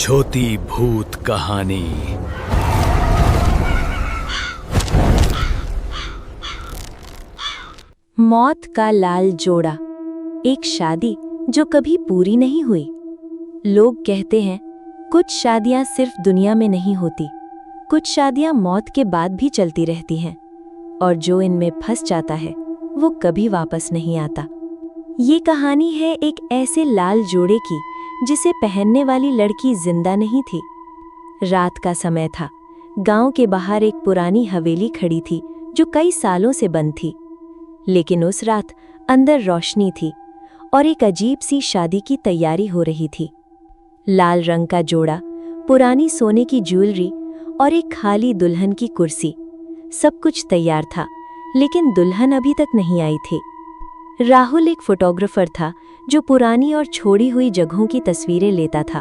छोटी भूत कहानी। मौत का लाल जोड़ा। एक शादी जो कभी पूरी नहीं हुई। लोग कहते हैं कुछ शादियां सिर्फ दुनिया में नहीं होती, कुछ शादियां मौत के बाद भी चलती रहती हैं, और जो इनमें फंस जाता है वो कभी वापस नहीं आता। ये कहानी है एक ऐसे लाल जोड़े की जिसे पहनने वाली लड़की जिंदा नहीं थी। रात का समय था। गांव के बाहर एक पुरानी हवेली खड़ी थी जो कई सालों से बंद थी, लेकिन उस रात अंदर रोशनी थी और एक अजीब सी शादी की तैयारी हो रही थी। लाल रंग का जोड़ा, पुरानी सोने की ज्वेलरी और एक खाली दुल्हन की कुर्सी, सब कुछ तैयार था, लेकिन दुल्हन अभी तक नहीं आई थी। राहुल एक फोटोग्राफर था जो पुरानी और छोड़ी हुई जगहों की तस्वीरें लेता था।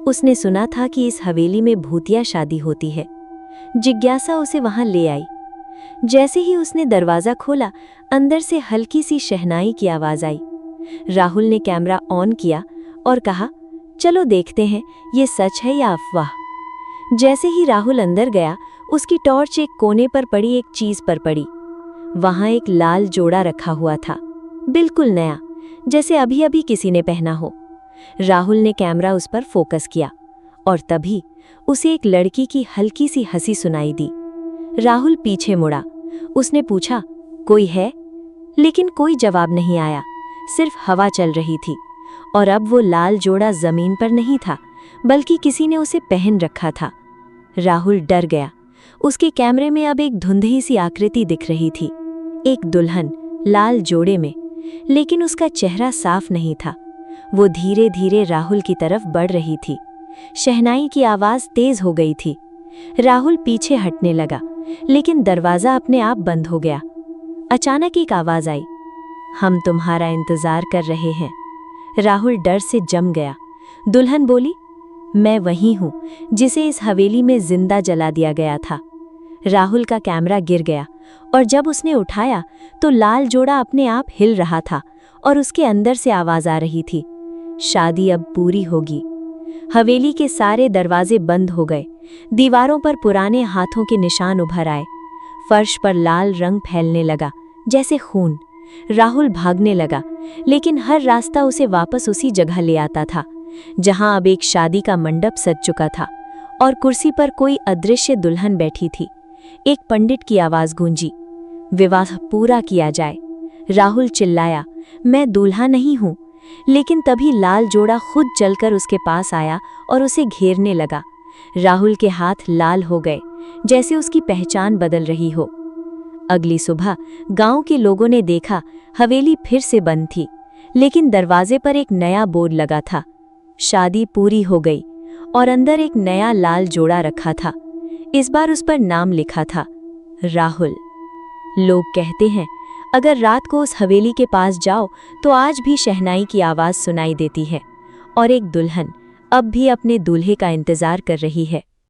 उसने सुना था कि इस हवेली में भूतिया शादी होती है। जिज्ञासा उसे वहां ले आई। जैसे ही उसने दरवाजा खोला, अंदर से हल्की सी शहनाई की आवाज आई। राहुल ने कैमरा ऑन किया और कहा, चलो देखते हैं ये सच है या अफवाह। जैसे ही राहुल अंदर गया, उसकी टॉर्च एक कोने पर पड़ी एक चीज पर पड़ी। वहां एक लाल जोड़ा रखा हुआ था, बिल्कुल नया, जैसे अभी अभी किसी ने पहना हो। राहुल ने कैमरा उस पर फोकस किया और तभी उसे एक लड़की की हल्की सी हंसी सुनाई दी। राहुल पीछे मुड़ा। उसने पूछा, कोई है? लेकिन कोई जवाब नहीं आया, सिर्फ हवा चल रही थी। और अब वो लाल जोड़ा जमीन पर नहीं था, बल्कि किसी ने उसे पहन रखा था। राहुल डर गया। उसके कैमरे में अब एक धुंधली सी आकृति दिख रही थी, एक दुल्हन लाल जोड़े में, लेकिन उसका चेहरा साफ नहीं था। वो धीरे धीरे राहुल की तरफ बढ़ रही थी। शहनाई की आवाज तेज हो गई थी। राहुल पीछे हटने लगा, लेकिन दरवाजा अपने आप बंद हो गया। अचानक एक आवाज आई, हम तुम्हारा इंतजार कर रहे हैं। राहुल डर से जम गया। दुल्हन बोली, मैं वही हूं जिसे इस हवेली में जिंदा जला दिया गया था। राहुल का कैमरा गिर गया और जब उसने उठाया तो लाल जोड़ा अपने आप हिल रहा था और उसके अंदर से आवाज आ रही थी, शादी अब पूरी होगी। हवेली के सारे दरवाजे बंद हो गए। दीवारों पर पुराने हाथों के निशान उभर आए। फर्श पर लाल रंग फैलने लगा, जैसे खून। राहुल भागने लगा, लेकिन हर रास्ता उसे वापस उसी जगह ले आता था, जहां अब एक शादी का मंडप सज चुका था और कुर्सी पर कोई अदृश्य दुल्हन बैठी थी। एक पंडित की आवाज गूंजी, विवाह पूरा किया जाए। राहुल चिल्लाया, मैं दूल्हा नहीं हूं। लेकिन तभी लाल जोड़ा खुद चलकर उसके पास आया और उसे घेरने लगा। राहुल के हाथ लाल हो गए, जैसे उसकी पहचान बदल रही हो। अगली सुबह गांव के लोगों ने देखा, हवेली फिर से बंद थी, लेकिन दरवाजे पर एक नया बोर्ड लगा था, शादी पूरी हो गई, और अंदर एक नया लाल जोड़ा रखा था। इस बार उस पर नाम लिखा था, राहुल। लोग कहते हैं अगर रात को उस हवेली के पास जाओ तो आज भी शहनाई की आवाज सुनाई देती है और एक दुल्हन अब भी अपने दूल्हे का इंतजार कर रही है।